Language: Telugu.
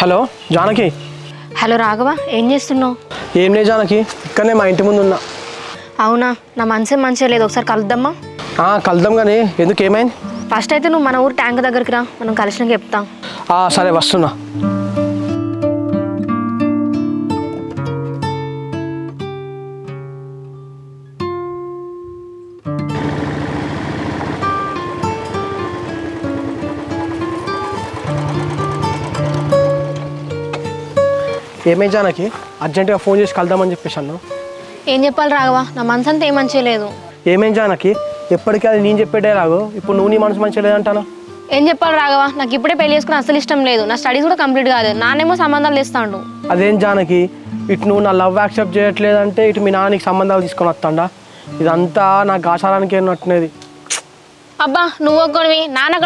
హలో జానకి. హలో రాఘవ, ఏం చేస్తున్నావు? ఏం లేదు జానకి, ఇక్కడనే మా ఇంటి ముందు ఉన్నా. అవునా, నా మనసేం మంచిగా లేదు, ఒకసారి కలుద్దామా? కలుద్దాం కానీ ఎందుకు, ఏమైంది? ఫస్ట్ అయితే నువ్వు మన ఊరు ట్యాంక్ దగ్గరికి రా, మనం కలిసినాక చెప్తాం. సరే వస్తున్నా. ఏమైంది జానకి, అర్జెంటుగా ఫోన్ చేసి కలుద్దామని చెప్పేసాను. ఏం చెప్పాలి రాఘవ, నా మనసు అంతా ఏం మంచిగా లేదు. ఏమైంది జానకి, ఎప్పటికీ అది నేను చెప్పేటే రాగు, ఇప్పుడు నువ్వు నీ మనసు మంచిగా లేదంటాను. ఏం చెప్పాలి రాఘవ, నాకు ఇప్పుడే పెళ్లి చేసుకుని అసలు ఇష్టం లేదు. నా స్టడీస్ కూడా కంప్లీట్ కాదు, నానేమో సంబంధాలు ఇస్తాడు. అదేం జానకి, ఇటు నువ్వు నా లవ్ యాక్సెప్ట్ చేయట్లేదంటే ఇటు మీ నాన్నకి సంబంధాలు తీసుకొని వస్తాడా? ఇదంతా నా గాచారానికి ఏమన్నట్టునేది. అబ్బా నువ్వు ఒక్కడివి, నాన్న